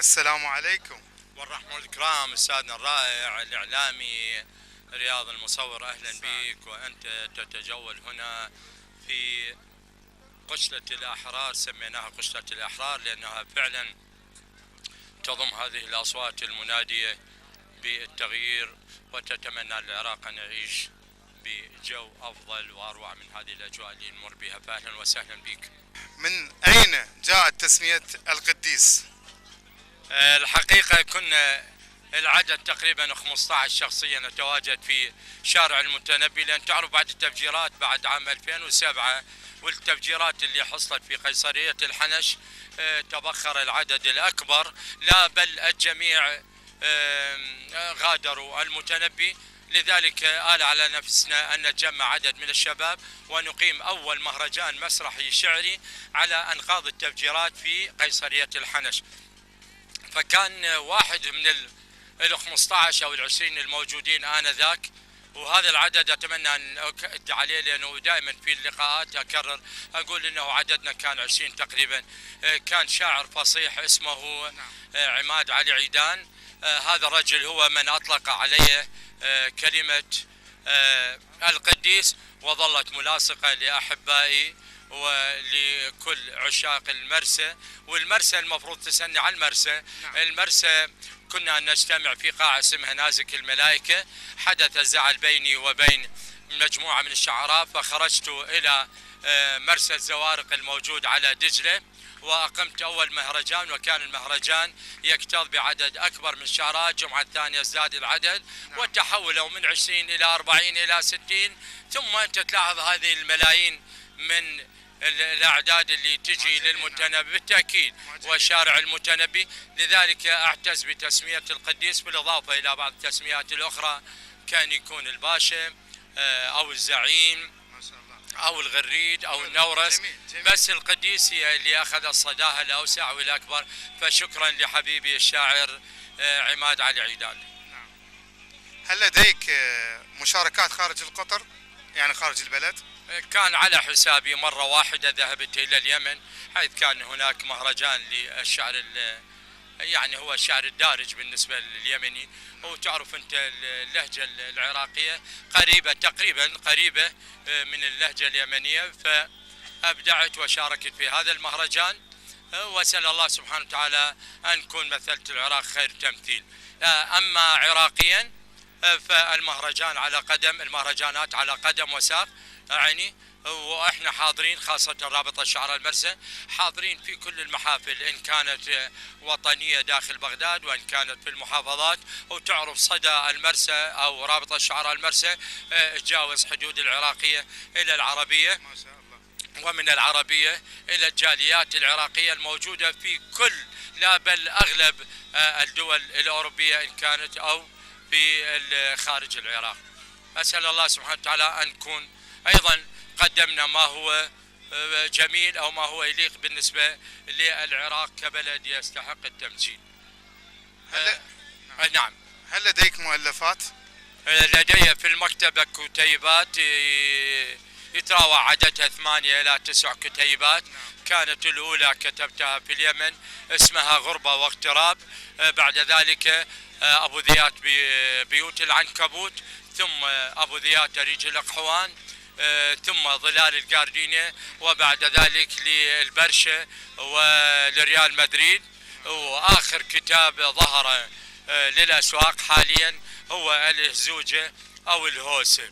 السلام عليكم. والرحمة والإكرام أستاذنا الرائع الإعلامي رياض المصور، أهلا بك. وأنت تتجول هنا في قشلة الأحرار، سميناها قشلة الأحرار لأنها فعلا تضم هذه الأصوات المنادية بالتغيير، وتتمنى العراق أن يعيش بجو أفضل وأروع من هذه الأجواء اللي نمر بها. فأهلا وسهلا بك. من أين جاءت تسمية القديس؟ الحقيقة كنا العدد تقريبا 15 شخصية نتواجد في شارع المتنبي، لأن تعرف بعد التفجيرات بعد عام 2007 والتفجيرات اللي حصلت في قيصرية الحنش تبخر العدد الأكبر، لا بل الجميع غادروا المتنبي. لذلك آل على نفسنا أن نجمع عدد من الشباب ونقيم أول مهرجان مسرحي شعري على أنقاض التفجيرات في قيصرية الحنش. فكان واحد من ال 15 أو ال 20 الموجودين آنذاك، وهذا العدد أتمنى أن أؤكد عليه لأنه دائما في اللقاءات أكرر أقول أنه عددنا كان 20 تقريبا. كان شاعر فصيح اسمه عماد علي عيدان. هذا الرجل هو من أطلق عليه كلمة القديس، وظلت ملاصقة لأحبائي ولكل عشاق المرسى. والمرسى المفروض تسني على المرسى. المرسى كنا نجتمع في قاعة اسمها نازك الملائكة. حدث زعل بيني وبين مجموعة من الشعراء، فخرجت إلى مرسى الزوارق الموجود على دجلة وأقمت أول مهرجان، وكان المهرجان يكتظ بعدد أكبر من الشعراء. الجمعة الثانية ازداد العدد وتحولوا من 20 إلى 40 إلى 60، ثم أنت تلاحظ هذه الملايين من الأعداد اللي تجي للمتنبي بالتأكيد وشارع المتنبي. لذلك أعتز بتسمية القديس، بالإضافة إلى بعض التسميات الأخرى، كان يكون الباشا أو الزعيم أو الغريد أو النورس. بس القديس هي اللي أخذ صداها الأوسع والأكبر. فشكرا لحبيبي الشاعر عماد علي عيدان. هل لديك مشاركات خارج القطر، يعني خارج البلد؟ كان على حسابي مرة واحدة ذهبت إلى اليمن، حيث كان هناك مهرجان للشعر، يعني هو الشعر الدارج بالنسبة لليمني. وتعرف أنت اللهجة العراقية قريبة تقريبا قريبة من اللهجة اليمنية، فأبدعت وشاركت في هذا المهرجان، وأسأل الله سبحانه وتعالى أن نكون مثلت العراق خير تمثيل. أما عراقيا فالمهرجان على قدم، المهرجانات على قدم وساق يعني، واحنا حاضرين، خاصة رابطة الشعراء المرسى حاضرين في كل المحافل، ان كانت وطنية داخل بغداد وان كانت في المحافظات. وتعرف صدى المرسى او رابطة الشعراء المرسى تجاوز حدود العراقية الى العربية، ومن العربية إلى الجاليات العراقية الموجودة في كل، لا بل أغلب الدول الأوروبية إن كانت أو في خارج العراق. أسأل الله سبحانه وتعالى أن نكون أيضا قدمنا ما هو جميل أو ما هو يليق بالنسبة للعراق كبلد يستحق التمجيد. نعم. هل لديك مؤلفات؟ لدي في المكتبة كتيبات يتراوى عددها 8 إلى 9 كتيبات. كانت الأولى كتبتها في اليمن اسمها غربة واغتراب، بعد ذلك أبو ذيات بيوت العنكبوت، ثم أبو ذيات ريج الأقحوان، ثم ظلال القاردينية، وبعد ذلك للبرشة ولريال مدريد. وآخر كتاب ظهر للأسواق حاليا هو الهزوجة أو الهوسة.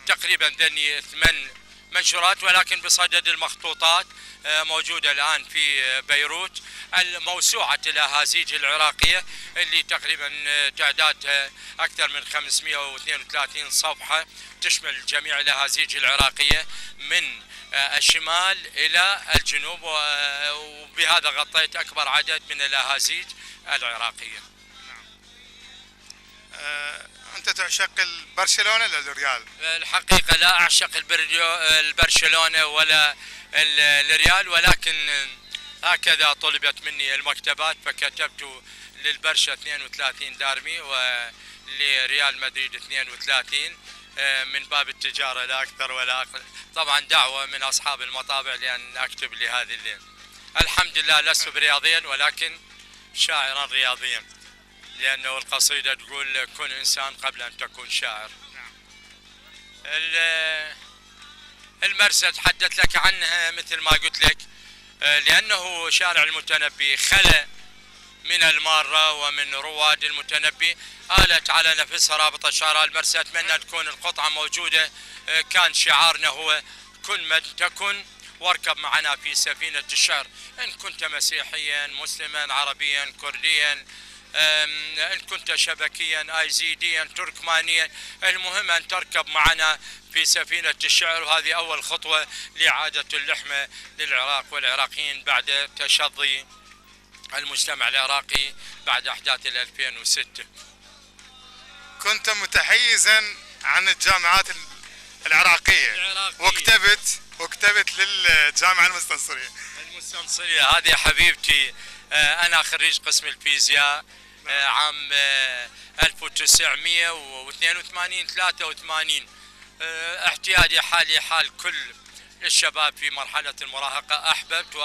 تقريبا ذني 8 منشورات، ولكن بصدد المخطوطات موجودة الآن في بيروت الموسوعة الأهازيج العراقية اللي تقريبا تعدادها أكثر من 532 صفحة، تشمل جميع الأهازيج العراقية من الشمال إلى الجنوب، وبهذا غطيت أكبر عدد من الأهازيج العراقية. أنت تعشق برشلونة ولا الريال؟ الحقيقة لا أعشق البرشلونة ولا الريال، ولكن هكذا طلبت مني المكتبات فكتبت للبرشا 32 دارمي ولريال مدريد 32 من باب التجارة لا أكثر ولا أقل. طبعا دعوة من أصحاب المطابع لأن أكتب لهذه الحمد لله لست برياضيا، ولكن شاعرا رياضيا، لأنه القصيدة تقول كن إنسان قبل أن تكون شاعر. المرسى تحدث لك عنها مثل ما قلت لك، لأنه شارع المتنبي خلى من المارة ومن رواد المتنبي، آلت على نفسها رابطة شعراء المرسى. أتمنى تكون القطعة موجودة. كان شعارنا هو كن من تكن واركب معنا في سفينة الشعر، إن كنت مسيحيا مسلما عربيا كرديا، إن كنت شبكيا أيزيديا تركمانيا، المهم أن تركب معنا في سفينة الشعر. وهذه أول خطوة لإعادة اللحمة للعراق والعراقيين بعد تشظي المجتمع العراقي بعد أحداث 2006. كنت متحيزا عن الجامعات العراقية واكتبت للجامعة المستنصرية. هذه حبيبتي، أنا خريج قسم الفيزياء عام 1982 83. احتياجي حالي حال كل الشباب في مرحلة المراهقة، أحببت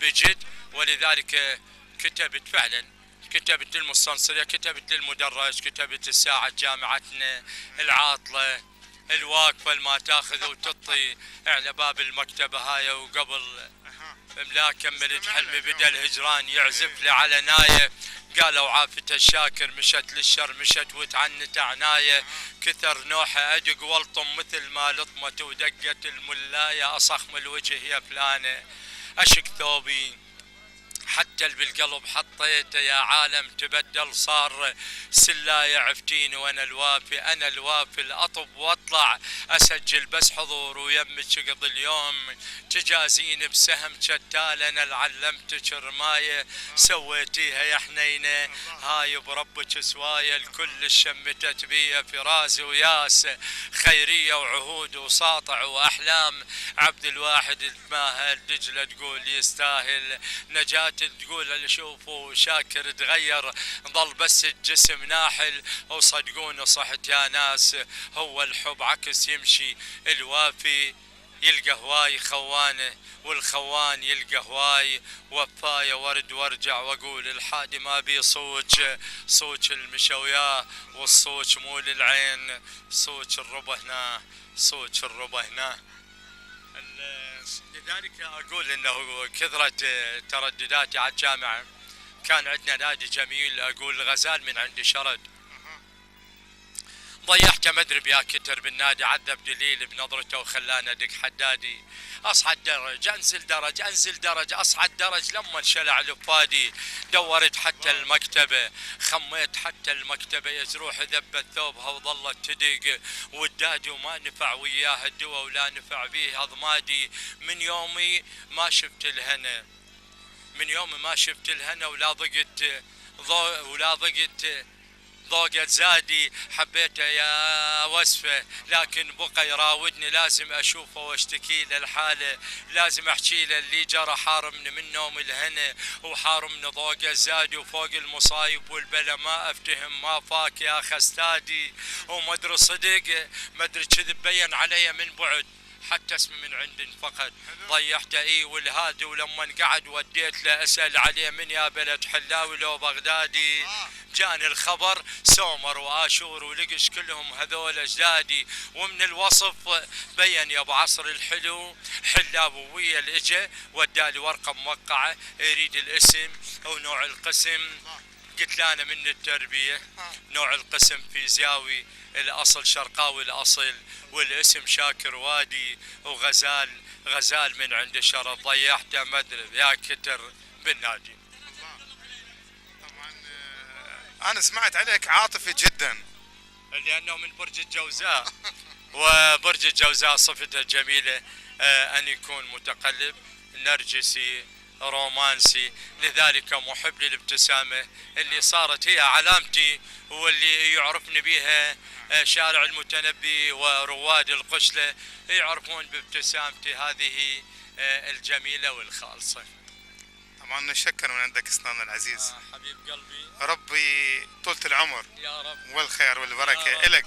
بجد، ولذلك كتبت فعلا، كتبت للمستنصرية، كتبت للمدرج، كتبت الساعة جامعتنا العاطلة الواقفة ما تاخذ وتطي على باب المكتبة هاي. وقبل لا كملت حلمي بدا الهجران يعزف لي على نايه، قالوا عافة الشاكر مشت للشر مشت وتعنت عنايه، كثر نوحه ادق والطم مثل ما لطمت ودقت الملايه، اصخم الوجه يا فلانه اشك ثوبي حتى بالقلب حطيته، يا عالم تبدل صار سلاية عفتيني وانا الوافي، انا الوافي الاطب واطلع اسجل بس حضور ويمك قضي اليوم تجازيني بسهم شتال، انا اللي علمتك رمايه سويتيها يا حنينه، هاي بربك سوايه الكل شمتت بيا في راسي وياس خيريه وعهود وساطع واحلام، عبد الواحد التماهل دجله تقول يستاهل نجاة، تقول اللي شوفوا شاكر تغير ظل بس الجسم ناحل، وصدقوني صحت يا ناس هو الحب عكس يمشي، الوافي يلقى هواي خوانه والخوان يلقى هواي وفاية، ورد وارجع واقول الحادي ما بي صوت المشوياه والصوت مو للعين، صوت الربا هنا صوت الربا هنا. لذلك أقول أنه كثرة تردداتي على الجامعة، كان عندنا نادي جميل، أقول غزال من عندي شرد ضيعت مدرب يا كتر بالنادي، عذب دليل بنظرته وخلاني ادق حدادي، اصعد درج انزل درج انزل درج اصعد درج، لما انشلع لفادي دورت حتى المكتبه خميت حتى المكتبه، يجروح ذبت ثوبها وظلت تدق والدادي وما نفع وياه الدواء ولا نفع بيه اضمادي، من يومي ما شفت الهنا، من يومي ما شفت الهنا ولا ضقت ضوقت زادي، حبيته يا وصفه لكن بقى يراودني، لازم اشوفه واشتكي له الحاله، لازم احكي له اللي جرى حارمني من نوم الهنا وحارمني ضوقه زادي، وفوق المصايب والبلا ما افتهم ما فاك يا خستادي، وما ادري صدق ما ادري كذب بين علي من بعد، حتى اسمي من عند انفقد ضيعته اي والهادي، ولما قعد وديت له اسال عليه من يا بلد حلاوي لو بغدادي، جاني الخبر سومر واشور ولقش كلهم هذول اجدادي، ومن الوصف بين يا ابو عصر الحلو حلاوي ويا الاجا ودالي ورقه موقعه يريد الاسم ونوع القسم، قلت له انا من التربيه نوع القسم فيزياوي، الاصل شرقاوي الاصل والاسم شاكر وادي، وغزال من عند شرط ضيعته مدرب يا كتر بالنادي. طبعا انا سمعت عليك عاطفي جدا لانه من برج الجوزاء وبرج الجوزاء صفته جميله ان يكون متقلب نرجسي رومانسي، لذلك محب للابتسامه اللي صارت هي علامتي واللي يعرفني بها شارع المتنبي ورواد القشله، يعرفون بابتسامتي هذه الجميله والخالصه. طبعا نشكر من عندك اسنان العزيز حبيب قلبي، ربي طولة العمر يا رب والخير والبركه لك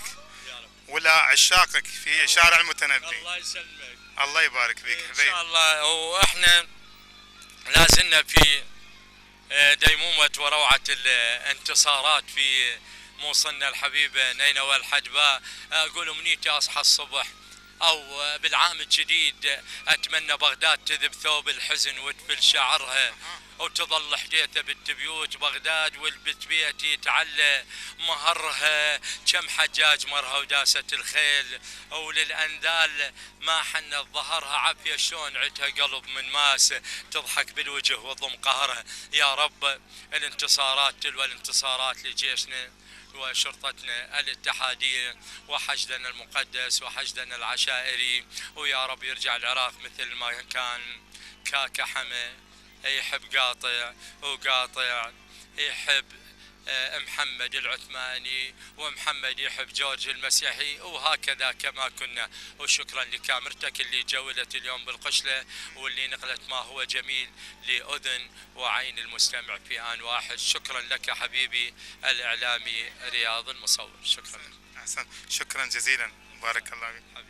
ولا عشاقك في شارع المتنبي. الله يسلمك، الله يبارك فيك ان شاء الله. واحنا لازلنا في ديمومة وروعة الانتصارات في موصلنا الحبيب نينوى الحدباء. أقول أمنيتي أصحى الصبح أو بالعام الجديد أتمنى بغداد تذب ثوب الحزن وتفل شعرها وتظل حديثة بالتبيوت بغداد والبت بيتي تعلى مهرها كم حجاج مرها وداسة الخيل وللأنذال ما حنت ظهرها عافية شلون عدها قلب من ماس تضحك بالوجه وضم قهرها. يا رب الانتصارات تلو الانتصارات لجيشنا وشرطتنا الاتحادية وحشدنا المقدس وحشدنا العشائري، ويا رب يرجع العراق مثل ما كان. كاكا حمى يحب قاطع وقاطع يحب محمد العثماني ومحمد يحب جورج المسيحي وهكذا كما كنا. وشكرا لكاميرتك اللي جولت اليوم بالقشلة واللي نقلت ما هو جميل لأذن وعين المستمع في آن واحد. شكرا لك حبيبي الإعلامي رياض المصور. شكرا. أحسن، شكرا جزيلا، بارك الله فيك.